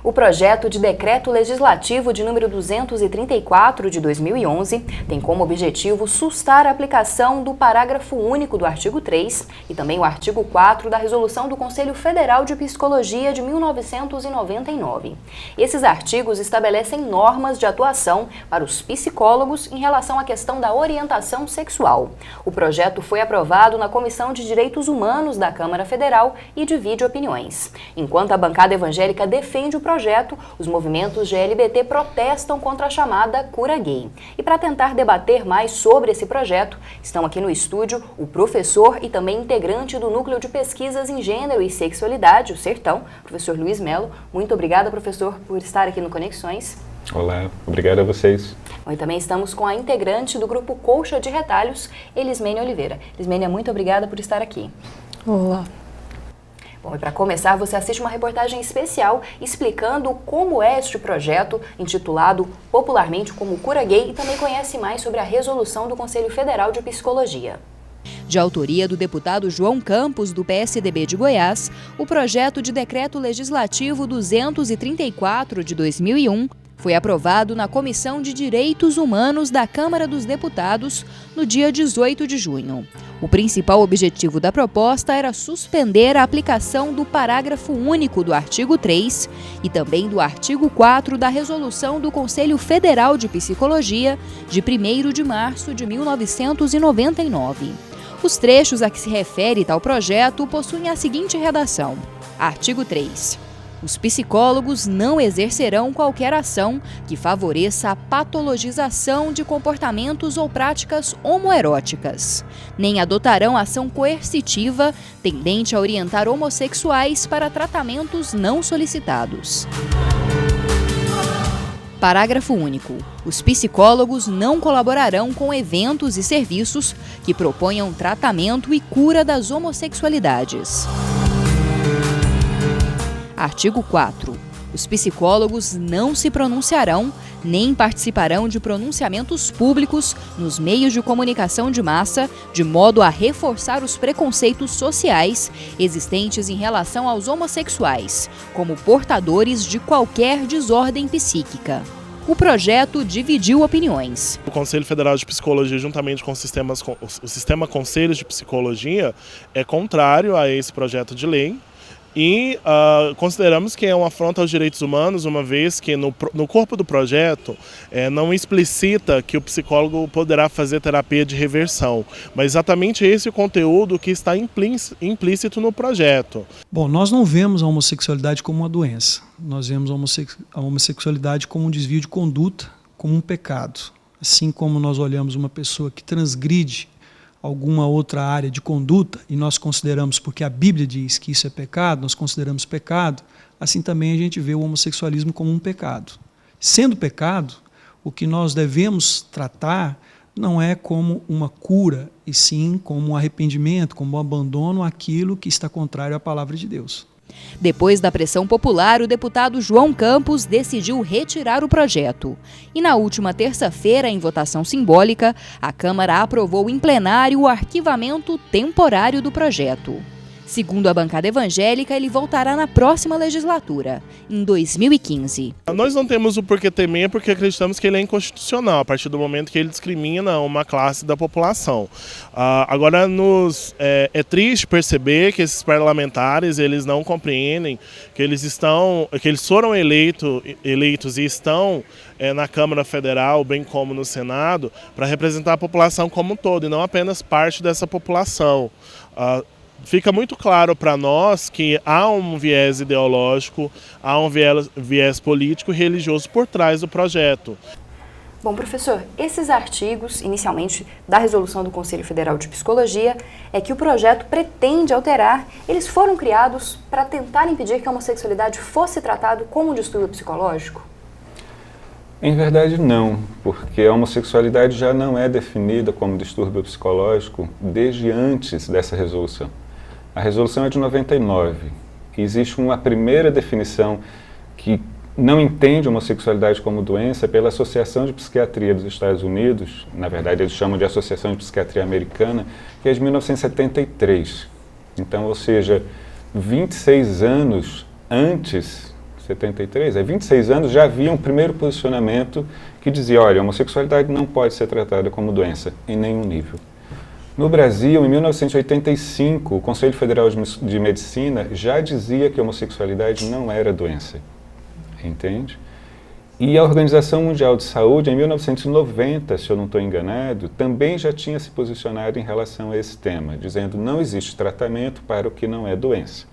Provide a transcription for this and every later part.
O projeto de decreto legislativo de número 234 de 2011 tem como objetivo sustar a aplicação do parágrafo único do artigo 3 e também o artigo 4 da Resolução do Conselho Federal de Psicologia de 1999. Esses artigos estabelecem normas de atuação para os psicólogos em relação à questão da orientação sexual. O projeto foi aprovado na Comissão de Direitos Humanos da Câmara Federal e divide opiniões. Enquanto a bancada evangélica defende o projeto, os movimentos LGBT protestam contra a chamada cura gay. E para tentar debater mais sobre esse projeto, estão aqui no estúdio o professor e também integrante do Núcleo de Pesquisas em Gênero e Sexualidade, o Sertão, professor Luiz Melo. Muito obrigada, professor, por estar aqui no Conexões. Olá, obrigado a vocês. Bom, e também estamos com a integrante do grupo Colcha de Retalhos, Elismene Oliveira. Elismene, muito obrigada por estar aqui. Olá. Bom, e para começar, você assiste uma reportagem especial explicando como é este projeto, intitulado popularmente como Cura Gay, e também conhece mais sobre a resolução do Conselho Federal de Psicologia. De autoria do deputado João Campos, do PSDB de Goiás, o projeto de decreto legislativo 234 de 2001 foi aprovado na Comissão de Direitos Humanos da Câmara dos Deputados no dia 18 de junho. O principal objetivo da proposta era suspender a aplicação do parágrafo único do artigo 3 e também do artigo 4 da Resolução do Conselho Federal de Psicologia de 1º de março de 1999. Os trechos a que se refere tal projeto possuem a seguinte redação. Artigo 3. Os psicólogos não exercerão qualquer ação que favoreça a patologização de comportamentos ou práticas homoeróticas, nem adotarão ação coercitiva tendente a orientar homossexuais para tratamentos não solicitados. Parágrafo único. Os psicólogos não colaborarão com eventos e serviços que proponham tratamento e cura das homossexualidades. Artigo 4. Os psicólogos não se pronunciarão nem participarão de pronunciamentos públicos nos meios de comunicação de massa, de modo a reforçar os preconceitos sociais existentes em relação aos homossexuais, como portadores de qualquer desordem psíquica. O projeto dividiu opiniões. O Conselho Federal de Psicologia, juntamente com o Sistema Conselhos de Psicologia, é contrário a esse projeto de lei. E consideramos que é uma afronta aos direitos humanos, uma vez que no corpo do projeto não explicita que o psicólogo poderá fazer terapia de reversão, mas exatamente esse é o conteúdo que está implícito no projeto. Bom, nós não vemos a homossexualidade como uma doença, nós vemos a homossexualidade como um desvio de conduta, como um pecado. Assim como nós olhamos uma pessoa que transgride alguma outra área de conduta e nós consideramos, porque a Bíblia diz que isso é pecado, nós consideramos pecado, assim também a gente vê o homossexualismo como um pecado. Sendo pecado, o que nós devemos tratar não é como uma cura, e sim como um arrependimento, como um abandono àquilo que está contrário à palavra de Deus. Depois da pressão popular, o deputado João Campos decidiu retirar o projeto. E na última terça-feira, em votação simbólica, a Câmara aprovou em plenário o arquivamento temporário do projeto. Segundo a bancada evangélica, ele voltará na próxima legislatura, em 2015. Nós não temos o porquê temer porque acreditamos que ele é inconstitucional, a partir do momento que ele discrimina uma classe da população. Agora, é triste perceber que esses parlamentares eles não compreendem que eles foram eleitos e estão na Câmara Federal, bem como no Senado, para representar a população como um todo, e não apenas parte dessa população. Fica muito claro para nós que há um viés ideológico, há um viés político e religioso por trás do projeto. Bom, professor, esses artigos, inicialmente da Resolução do Conselho Federal de Psicologia, que o projeto pretende alterar, eles foram criados para tentar impedir que a homossexualidade fosse tratada como um distúrbio psicológico? Em verdade, não, porque a homossexualidade já não é definida como distúrbio psicológico desde antes dessa resolução. A resolução é de 99 e existe uma primeira definição que não entende a homossexualidade como doença pela Associação de Psiquiatria dos Estados Unidos, na verdade eles chamam de Associação de Psiquiatria Americana, que é de 1973. Então, ou seja, 26 anos antes, 73, há 26 anos já havia um primeiro posicionamento que dizia, olha, a homossexualidade não pode ser tratada como doença em nenhum nível. No Brasil, em 1985, o Conselho Federal de Medicina já dizia que a homossexualidade não era doença, entende? E a Organização Mundial de Saúde, em 1990, se eu não estou enganado, também já tinha se posicionado em relação a esse tema, dizendo que não existe tratamento para o que não é doença.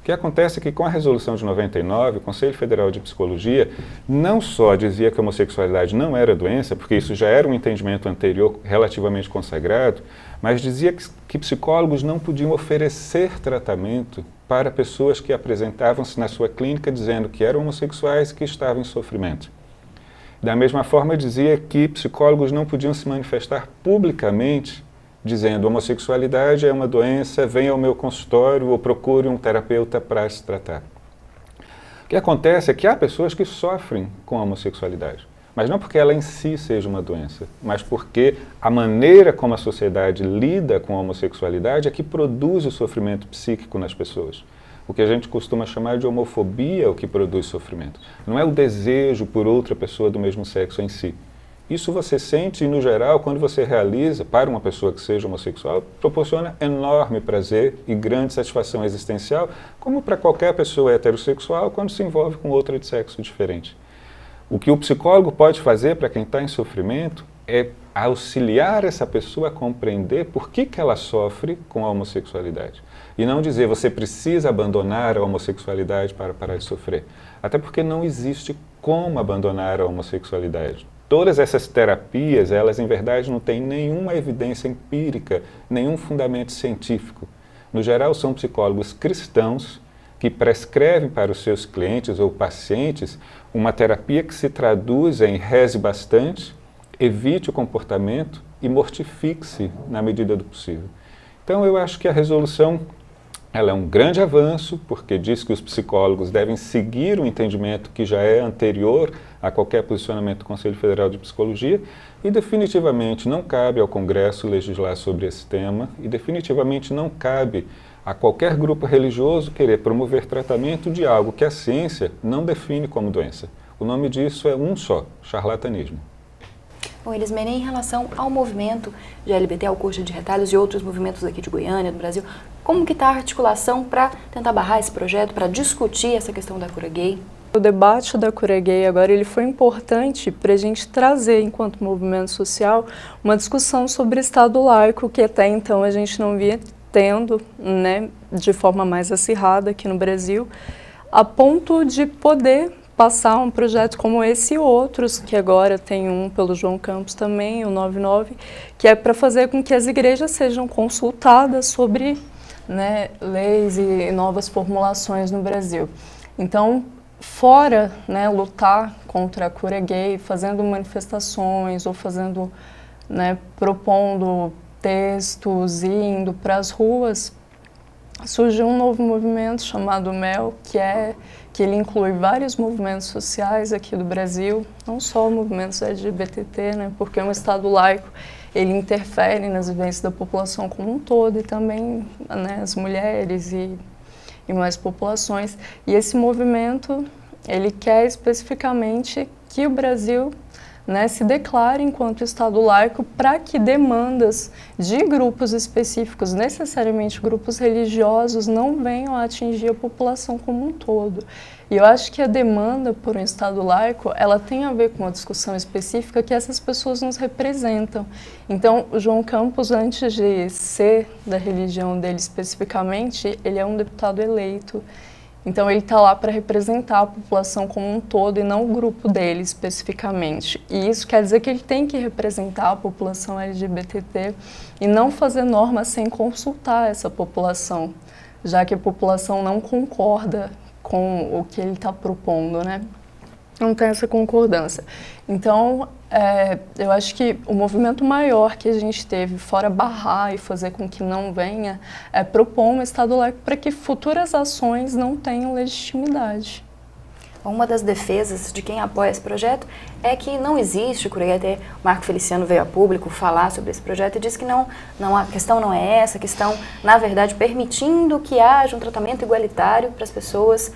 O que acontece é que com a resolução de 99, o Conselho Federal de Psicologia não só dizia que a homossexualidade não era doença, porque isso já era um entendimento anterior relativamente consagrado, mas dizia que psicólogos não podiam oferecer tratamento para pessoas que apresentavam-se na sua clínica dizendo que eram homossexuais e que estavam em sofrimento. Da mesma forma, dizia que psicólogos não podiam se manifestar publicamente dizendo homossexualidade é uma doença, venha ao meu consultório ou procure um terapeuta para se tratar. O que acontece é que há pessoas que sofrem com a homossexualidade, mas não porque ela em si seja uma doença, mas porque a maneira como a sociedade lida com a homossexualidade é que produz o sofrimento psíquico nas pessoas. O que a gente costuma chamar de homofobia é o que produz sofrimento. Não é o desejo por outra pessoa do mesmo sexo em si. Isso você sente, no geral, quando você realiza, para uma pessoa que seja homossexual, proporciona enorme prazer e grande satisfação existencial, como para qualquer pessoa heterossexual quando se envolve com outra de sexo diferente. O que o psicólogo pode fazer para quem está em sofrimento é auxiliar essa pessoa a compreender por que ela sofre com a homossexualidade. E não dizer, você precisa abandonar a homossexualidade para parar de sofrer. Até porque não existe como abandonar a homossexualidade. Todas essas terapias, elas em verdade não têm nenhuma evidência empírica, nenhum fundamento científico. No geral, são psicólogos cristãos que prescrevem para os seus clientes ou pacientes uma terapia que se traduz em reze bastante, evite o comportamento e mortifique-se na medida do possível. Então eu acho que a resolução ela é um grande avanço, porque diz que os psicólogos devem seguir um entendimento que já é anterior a qualquer posicionamento do Conselho Federal de Psicologia e definitivamente não cabe ao Congresso legislar sobre esse tema e definitivamente não cabe a qualquer grupo religioso querer promover tratamento de algo que a ciência não define como doença. O nome disso é um só, charlatanismo. Bom, Elismene, em relação ao movimento de LGBT, ao Coxa de Retalhos e outros movimentos aqui de Goiânia, do Brasil, como que está a articulação para tentar barrar esse projeto, para discutir essa questão da cura gay? O debate da cura gay agora ele foi importante para a gente trazer, enquanto movimento social, uma discussão sobre Estado laico, que até então a gente não via tendo, né, de forma mais acirrada aqui no Brasil, a ponto de poder passar um projeto como esse e outros, que agora tem um pelo João Campos também, o 99, que é para fazer com que as igrejas sejam consultadas sobre, né, leis e novas formulações no Brasil. Então, fora, né, lutar contra a cura gay, fazendo manifestações ou fazendo, né, propondo textos e indo para as ruas, surgiu um novo movimento chamado MEL, que ele inclui vários movimentos sociais aqui do Brasil, não só movimentos LGBT, né, porque um Estado laico ele interfere nas vivências da população como um todo e também, né, as mulheres e mais populações. E esse movimento ele quer especificamente que o Brasil, né, se declare enquanto Estado laico para que demandas de grupos específicos, necessariamente grupos religiosos, não venham a atingir a população como um todo. E eu acho que a demanda por um Estado laico, ela tem a ver com uma discussão específica que essas pessoas nos representam. Então, o João Campos, antes de ser da religião dele especificamente, ele é um deputado eleito. Então ele está lá para representar a população como um todo e não o grupo dele especificamente. E isso quer dizer que ele tem que representar a população LGBT e não fazer normas sem consultar essa população, já que a população não concorda com o que ele está propondo, né? Não tem essa concordância. Então, eu acho que o movimento maior que a gente teve, fora barrar e fazer com que não venha, é propor um Estado laico para que futuras ações não tenham legitimidade. Uma das defesas de quem apoia esse projeto é que não existe, até o Marco Feliciano veio a público falar sobre esse projeto e disse que a questão não é essa, a questão, na verdade, permitindo que haja um tratamento igualitário para as pessoas,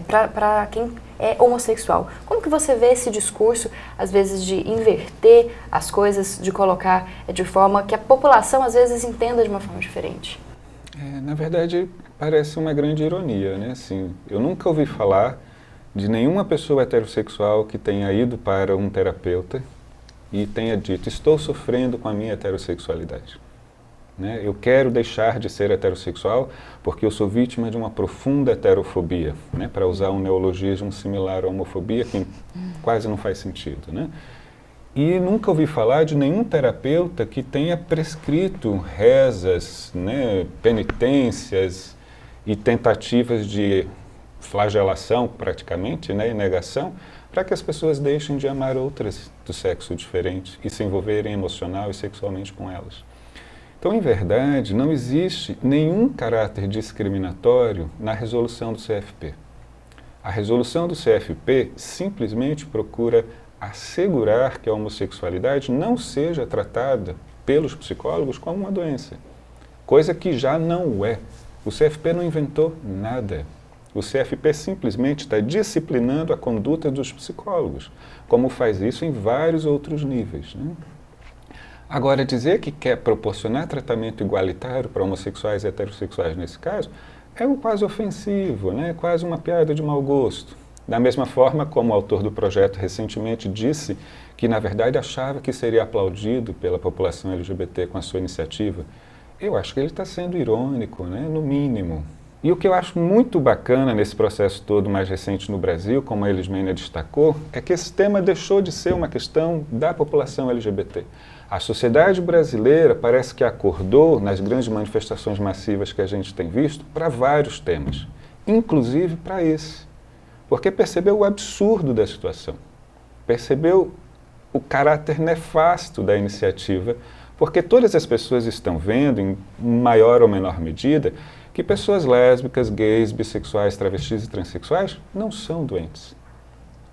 para quem é homossexual. Como que você vê esse discurso, às vezes, de inverter as coisas, de colocar de forma que a população, às vezes, entenda de uma forma diferente? Na verdade, parece uma grande ironia, né? Assim, eu nunca ouvi falar de nenhuma pessoa heterossexual que tenha ido para um terapeuta e tenha dito, estou sofrendo com a minha heterossexualidade. Né? Eu quero deixar de ser heterossexual porque eu sou vítima de uma profunda heterofobia, né? Para usar um neologismo similar à homofobia, que quase não faz sentido. Né? E nunca ouvi falar de nenhum terapeuta que tenha prescrito rezas, né? Penitências e tentativas de flagelação, praticamente, né, e negação, para que as pessoas deixem de amar outras do sexo diferente e se envolverem emocional e sexualmente com elas. Então, em verdade, não existe nenhum caráter discriminatório na resolução do CFP. A resolução do CFP simplesmente procura assegurar que a homossexualidade não seja tratada pelos psicólogos como uma doença, coisa que já não é. O CFP não inventou nada. O CFP simplesmente está disciplinando a conduta dos psicólogos, como faz isso em vários outros níveis. Né? Agora, dizer que quer proporcionar tratamento igualitário para homossexuais e heterossexuais nesse caso é quase ofensivo, né? Quase uma piada de mau gosto. Da mesma forma como o autor do projeto recentemente disse que, na verdade, achava que seria aplaudido pela população LGBT com a sua iniciativa, eu acho que ele está sendo irônico, né? No mínimo. E o que eu acho muito bacana nesse processo todo mais recente no Brasil, como a Elismênia destacou, é que esse tema deixou de ser uma questão da população LGBT. A sociedade brasileira parece que acordou, nas grandes manifestações massivas que a gente tem visto, para vários temas, inclusive para esse. Porque percebeu o absurdo da situação, percebeu o caráter nefasto da iniciativa, porque todas as pessoas estão vendo, em maior ou menor medida, que pessoas lésbicas, gays, bissexuais, travestis e transexuais não são doentes.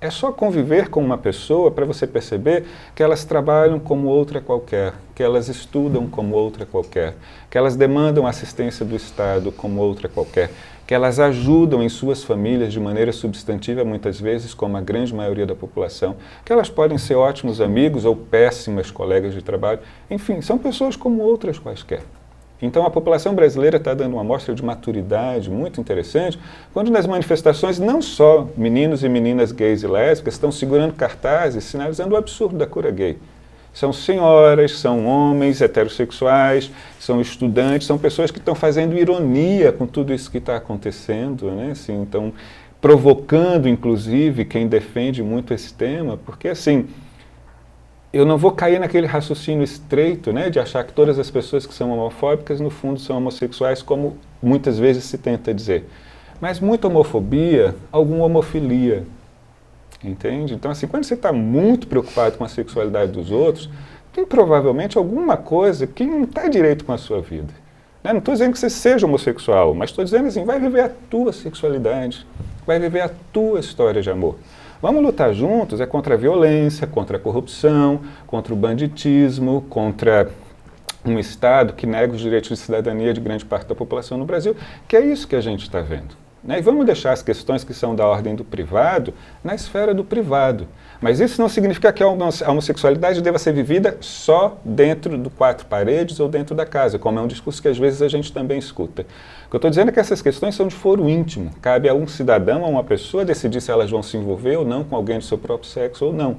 É só conviver com uma pessoa para você perceber que elas trabalham como outra qualquer, que elas estudam como outra qualquer, que elas demandam assistência do Estado como outra qualquer, que elas ajudam em suas famílias de maneira substantiva, muitas vezes, como a grande maioria da população, que elas podem ser ótimos amigos ou péssimas colegas de trabalho. Enfim, são pessoas como outras quaisquer. Então a população brasileira está dando uma amostra de maturidade muito interessante, quando nas manifestações não só meninos e meninas gays e lésbicas estão segurando cartazes sinalizando o absurdo da cura gay. São senhoras, são homens heterossexuais, são estudantes, são pessoas que estão fazendo ironia com tudo isso que está acontecendo, né? Assim, então, provocando, inclusive, quem defende muito esse tema, porque, assim, eu não vou cair naquele raciocínio estreito, né, de achar que todas as pessoas que são homofóbicas, no fundo, são homossexuais, como muitas vezes se tenta dizer. Mas muita homofobia, alguma homofilia. Entende? Então, assim, quando você está muito preocupado com a sexualidade dos outros, tem provavelmente alguma coisa que não está direito com a sua vida. Né? Não estou dizendo que você seja homossexual, mas estou dizendo assim, vai viver a tua sexualidade, vai viver a tua história de amor. Vamos lutar juntos contra a violência, contra a corrupção, contra o banditismo, contra um Estado que nega os direitos de cidadania de grande parte da população no Brasil, que é isso que a gente está vendo. Né? E vamos deixar as questões que são da ordem do privado na esfera do privado. Mas isso não significa que a homossexualidade deva ser vivida só dentro de quatro paredes ou dentro da casa, como é um discurso que às vezes a gente também escuta. O que eu estou dizendo é que essas questões são de foro íntimo. Cabe a um cidadão, a uma pessoa, decidir se elas vão se envolver ou não com alguém do seu próprio sexo ou não.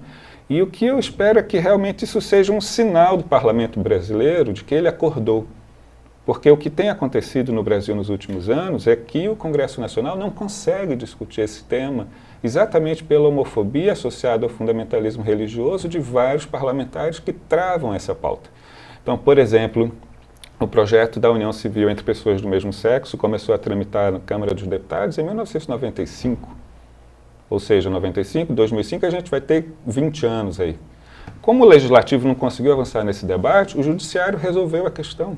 E o que eu espero é que realmente isso seja um sinal do parlamento brasileiro de que ele acordou. Porque o que tem acontecido no Brasil nos últimos anos é que o Congresso Nacional não consegue discutir esse tema exatamente pela homofobia associada ao fundamentalismo religioso de vários parlamentares que travam essa pauta. Então, por exemplo, o projeto da união civil entre pessoas do mesmo sexo começou a tramitar na Câmara dos Deputados em 1995. Ou seja, 95, 2005, a gente vai ter 20 anos aí. Como o Legislativo não conseguiu avançar nesse debate, o Judiciário resolveu a questão.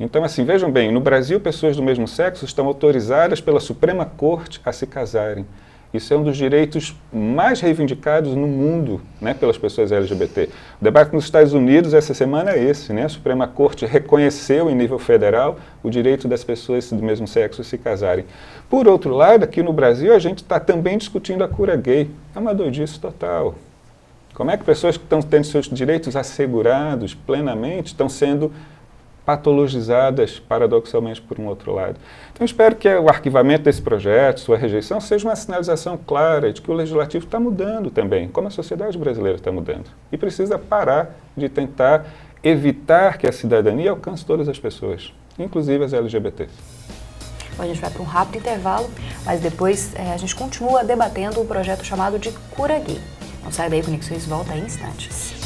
Então, assim, vejam bem, no Brasil, pessoas do mesmo sexo estão autorizadas pela Suprema Corte a se casarem. Isso é um dos direitos mais reivindicados no mundo, né, pelas pessoas LGBT. O debate nos Estados Unidos essa semana é esse, né? A Suprema Corte reconheceu em nível federal o direito das pessoas do mesmo sexo se casarem. Por outro lado, aqui no Brasil, a gente está também discutindo a cura gay. É uma doidice total. Como é que pessoas que estão tendo seus direitos assegurados plenamente estão sendo patologizadas, paradoxalmente, por um outro lado? Então, espero que o arquivamento desse projeto, sua rejeição, seja uma sinalização clara de que o legislativo está mudando também, como a sociedade brasileira está mudando. E precisa parar de tentar evitar que a cidadania alcance todas as pessoas, inclusive as LGBTs. Bom, a gente vai para um rápido intervalo, mas depois a gente continua debatendo o projeto chamado de Cura Gay. Não sai daí, Conexões volta em instantes.